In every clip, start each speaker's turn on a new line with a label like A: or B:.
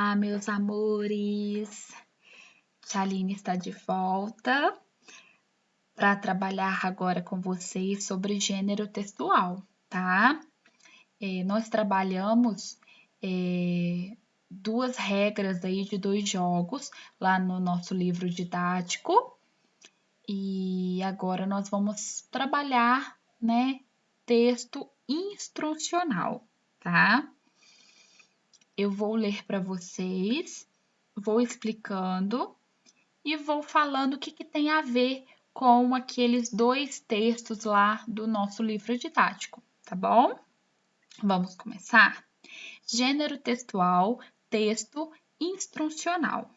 A: Olá, meus amores! Tia Aline está de volta para trabalhar agora com vocês sobre gênero textual, tá? Nós trabalhamos duas regras aí de 2 jogos lá no nosso livro didático e agora nós vamos trabalhar, né, texto instrucional, tá? Eu vou ler para vocês, vou explicando e vou falando o que tem a ver com aqueles 2 textos lá do nosso livro didático, tá bom? Vamos começar? Gênero textual, texto instrucional.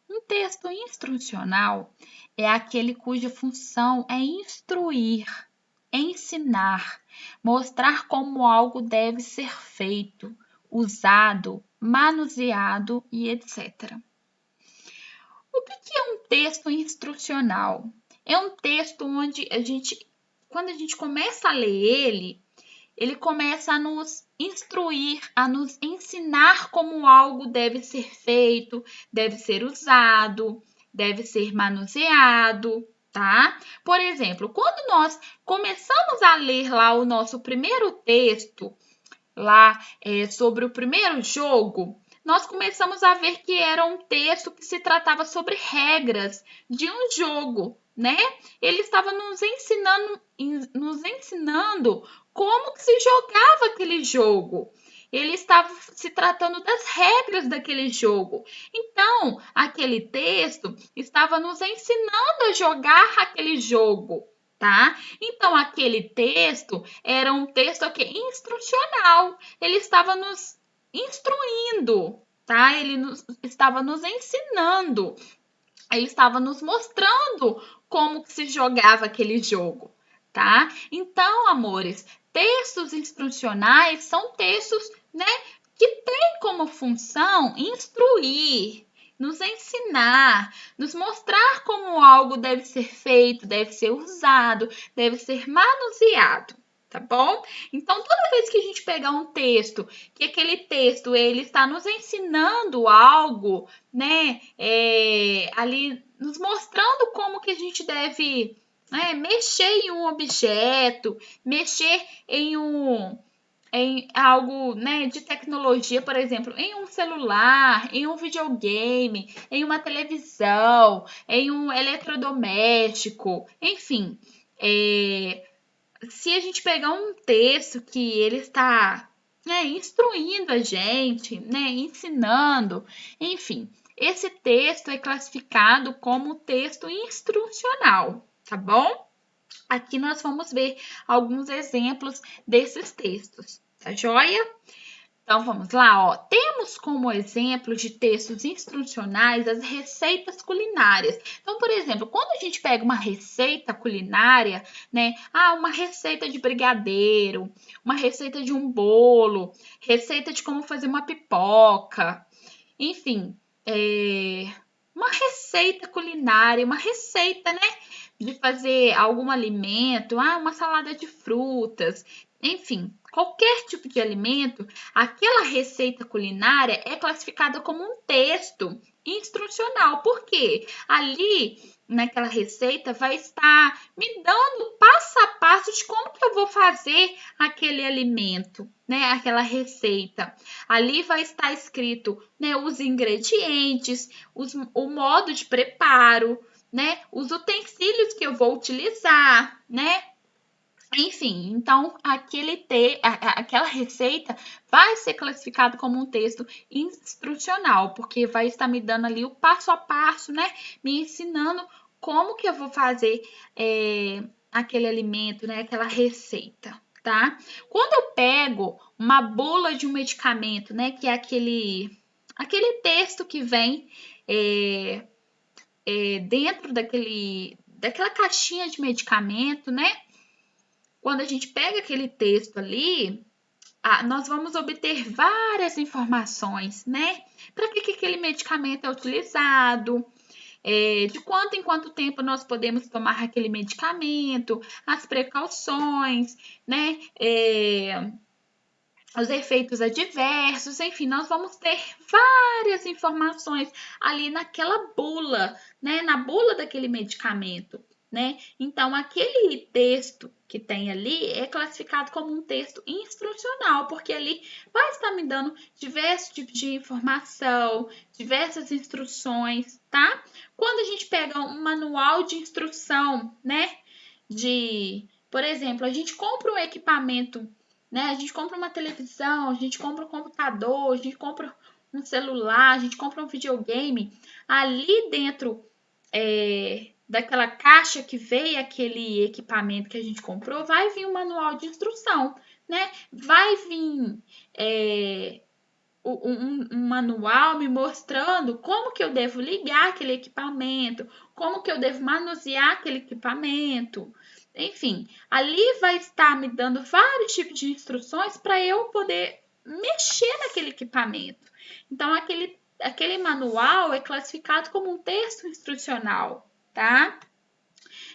A: Um texto instrucional é aquele cuja função é instruir, ensinar, mostrar como algo deve ser feito, usado, manuseado e etc. O que é um texto instrucional? É um texto onde quando a gente começa a ler ele começa a nos instruir, a nos ensinar como algo deve ser feito, deve ser usado, deve ser manuseado, tá? Por exemplo, quando nós começamos a ler lá o nosso primeiro texto, lá sobre o primeiro jogo, nós começamos a ver que era um texto que se tratava sobre regras de um jogo, né? Ele estava nos ensinando como que se jogava aquele jogo. Ele estava se tratando das regras daquele jogo. Então, aquele texto estava nos ensinando a jogar aquele jogo, tá? Então, aquele texto era um texto instrucional. Ele estava nos instruindo, tá? Estava nos ensinando. Ele estava nos mostrando como que se jogava aquele jogo, tá? Então, amores, textos instrucionais são textos, né, que têm como função instruir, nos ensinar, nos mostrar como algo deve ser feito, deve ser usado, deve ser manuseado, tá bom? Então, toda vez que a gente pegar um texto, que aquele texto ele está nos ensinando algo, né, ali nos mostrando como que a gente deve mexer em um objeto, mexer em algo, né, de tecnologia, por exemplo, em um celular, em um videogame, em uma televisão, em um eletrodoméstico, enfim. Se a gente pegar um texto que ele está, né, instruindo a gente, né, ensinando, enfim, esse texto é classificado como texto instrucional, tá bom? Aqui nós vamos ver alguns exemplos desses textos, tá joia? Então vamos lá, ó. Temos como exemplo de textos instrucionais as receitas culinárias. Então, por exemplo, quando a gente pega uma receita culinária, né? Uma receita de brigadeiro, uma receita de um bolo, receita de como fazer uma pipoca, enfim, uma receita culinária, uma receita, né? De fazer algum alimento, uma salada de frutas, enfim, qualquer tipo de alimento, aquela receita culinária é classificada como um texto instrucional, porque ali naquela receita vai estar me dando passo a passo de como que eu vou fazer aquele alimento, né? Aquela receita. Ali vai estar escrito, né, os ingredientes, o modo de preparo, né? Os utensílios que eu vou utilizar, né? Enfim, então aquela receita vai ser classificada como um texto instrucional, porque vai estar me dando ali o passo a passo, né? Me ensinando como que eu vou fazer aquele alimento, né? Aquela receita, tá? Quando eu pego uma bula de um medicamento, né? Que é aquele texto que vem dentro daquela caixinha de medicamento, né? Quando a gente pega aquele texto ali, nós vamos obter várias informações, né? Para que aquele medicamento é utilizado, de quanto em quanto tempo nós podemos tomar aquele medicamento, as precauções, né? Os efeitos adversos, enfim, nós vamos ter várias informações ali naquela bula, né? Na bula daquele medicamento, né? Então, aquele texto que tem ali é classificado como um texto instrucional, porque ali vai estar me dando diversos tipos de informação, diversas instruções, tá? Quando a gente pega um manual de instrução, né? Por exemplo, a gente compra um equipamento, né? A gente compra uma televisão, a gente compra um computador, a gente compra um celular, a gente compra um videogame. Ali dentro daquela caixa que veio aquele equipamento que a gente comprou, vai vir um manual de instrução, né? Vai vir um manual me mostrando como que eu devo ligar aquele equipamento, como que eu devo manusear aquele equipamento. Enfim, ali vai estar me dando vários tipos de instruções para eu poder mexer naquele equipamento. Então, aquele manual é classificado como um texto instrucional, tá?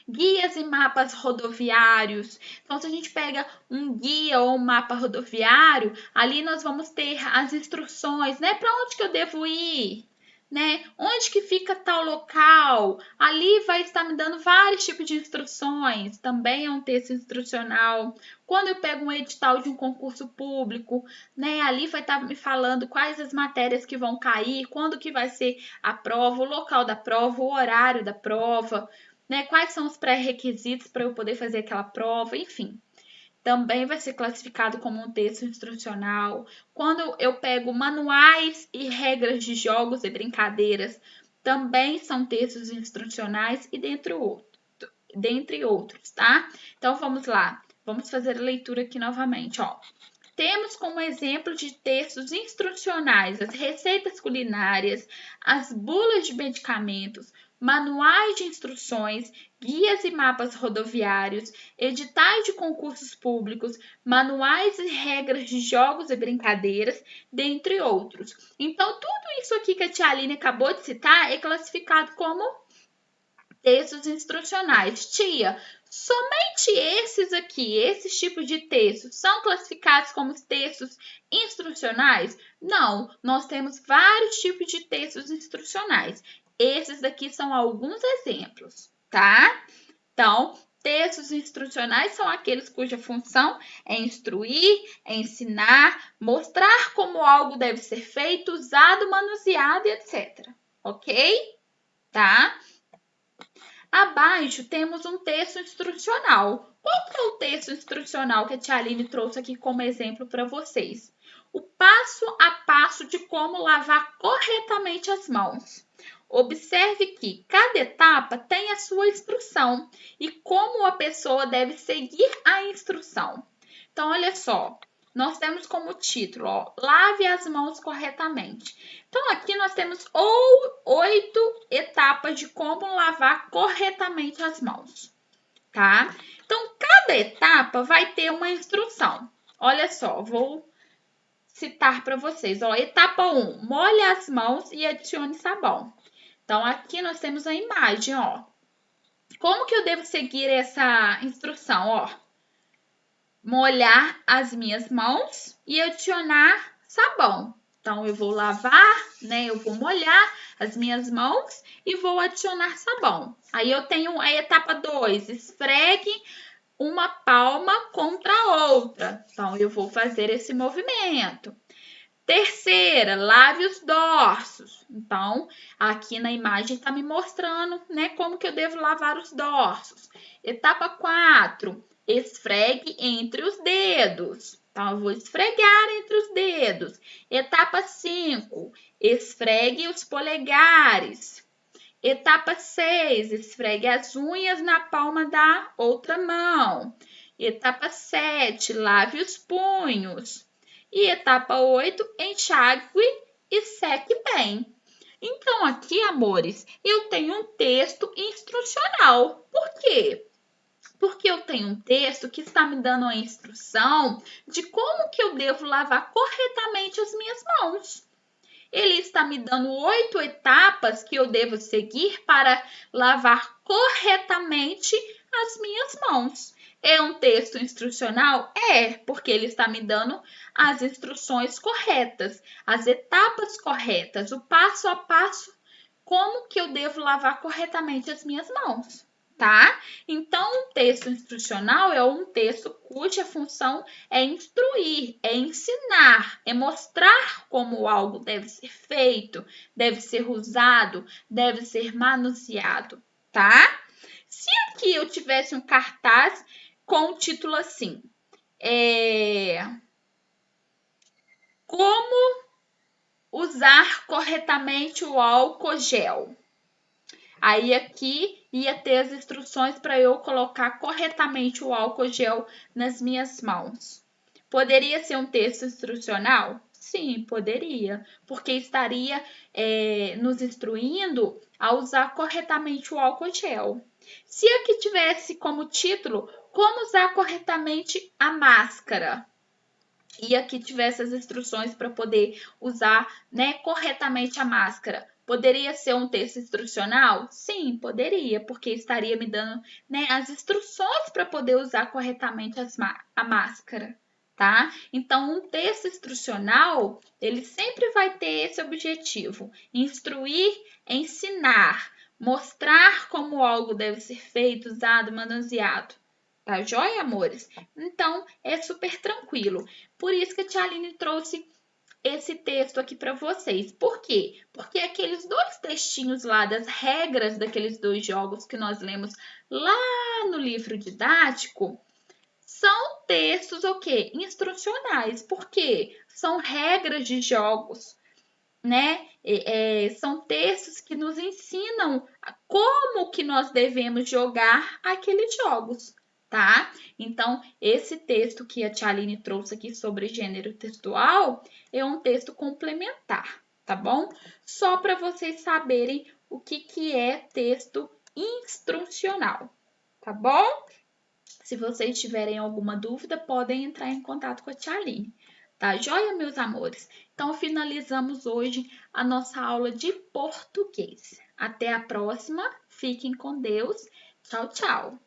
A: Guias e mapas rodoviários. Então, se a gente pega um guia ou um mapa rodoviário, ali nós vamos ter as instruções, né? Para onde que eu devo ir? Né? Onde que fica tal local? Ali vai estar me dando vários tipos de instruções. Também é um texto instrucional. Quando eu pego um edital de um concurso público, né? Ali vai estar me falando quais as matérias que vão cair, quando que vai ser a prova, o local da prova, o horário da prova, né? Quais são os pré-requisitos para eu poder fazer aquela prova, enfim. Também vai ser classificado como um texto instrucional. Quando eu pego manuais e regras de jogos e brincadeiras, também são textos instrucionais e dentre outros, tá? Então vamos lá, vamos fazer a leitura aqui novamente, ó. Temos como exemplo de textos instrucionais as receitas culinárias, as bulas de medicamentos, manuais de instruções, guias e mapas rodoviários, editais de concursos públicos, manuais e regras de jogos e brincadeiras, dentre outros. Então, tudo isso aqui que a tia Aline acabou de citar é classificado como textos instrucionais. Tia, somente esses aqui, esses tipos de textos, são classificados como textos instrucionais? Não, nós temos vários tipos de textos instrucionais. Esses daqui são alguns exemplos, tá? Então, textos instrucionais são aqueles cuja função é instruir, é ensinar, mostrar como algo deve ser feito, usado, manuseado, etc. Ok? Tá? Abaixo temos um texto instrucional. Qual que é o texto instrucional que a tia Aline trouxe aqui como exemplo para vocês? O passo a passo de como lavar corretamente as mãos. Observe que cada etapa tem a sua instrução e como a pessoa deve seguir a instrução. Então, olha só, nós temos como título, ó, lave as mãos corretamente. Então, aqui nós temos 8 etapas de como lavar corretamente as mãos, tá? Então, cada etapa vai ter uma instrução. Olha só, vou citar para vocês, ó, etapa 1, molhe as mãos e adicione sabão. Então, aqui nós temos a imagem, ó. Como que eu devo seguir essa instrução, ó? Molhar as minhas mãos e adicionar sabão. Então, eu vou lavar, né? Eu vou molhar as minhas mãos e vou adicionar sabão. Aí, eu tenho a etapa 2, esfregue uma palma contra a outra. Então, eu vou fazer esse movimento. Terceira, lave os dorsos. Então, aqui na imagem está me mostrando, né, como que eu devo lavar os dorsos. Etapa 4, esfregue entre os dedos. Então, eu vou esfregar entre os dedos. Etapa 5, esfregue os polegares. Etapa 6, esfregue as unhas na palma da outra mão. Etapa 7, lave os punhos. E etapa 8, enxague e seque bem. Então, aqui, amores, eu tenho um texto instrucional. Por quê? Porque eu tenho um texto que está me dando a instrução de como que eu devo lavar corretamente as minhas mãos. Ele está me dando 8 etapas que eu devo seguir para lavar corretamente as minhas mãos. É um texto instrucional? É, porque ele está me dando as instruções corretas, as etapas corretas, o passo a passo, como que eu devo lavar corretamente as minhas mãos, tá? Então, um texto instrucional é um texto cuja função é instruir, é ensinar, é mostrar como algo deve ser feito, deve ser usado, deve ser manuseado, tá? Se aqui eu tivesse um cartaz com o título assim, como usar corretamente o álcool gel. Aí aqui ia ter as instruções para eu colocar corretamente o álcool gel nas minhas mãos. Poderia ser um texto instrucional? Sim, poderia, porque estaria nos instruindo a usar corretamente o álcool gel. Se aqui tivesse como título como usar corretamente a máscara, e aqui tivesse as instruções para poder usar, né, corretamente a máscara. Poderia ser um texto instrucional? Sim, poderia, porque estaria me dando, né, as instruções para poder usar corretamente a máscara, tá? Então, um texto instrucional, ele sempre vai ter esse objetivo: instruir, ensinar, mostrar como algo deve ser feito, usado, manuseado. Tá joia, amores? Então, é super tranquilo. Por isso que a Tia Aline trouxe esse texto aqui para vocês. Por quê? Porque aqueles dois textinhos lá das regras daqueles dois jogos que nós lemos lá no livro didático são textos o quê? Instrucionais. Por quê? São regras de jogos, né? São textos que nos ensinam como que nós devemos jogar aqueles jogos, tá? Então, esse texto que a Tia Aline trouxe aqui sobre gênero textual é um texto complementar, tá bom? Só para vocês saberem o que é texto instrucional, tá bom? Se vocês tiverem alguma dúvida, podem entrar em contato com a Tia Aline. Tá joia, meus amores? Então, finalizamos hoje a nossa aula de português. Até a próxima. Fiquem com Deus. Tchau, tchau.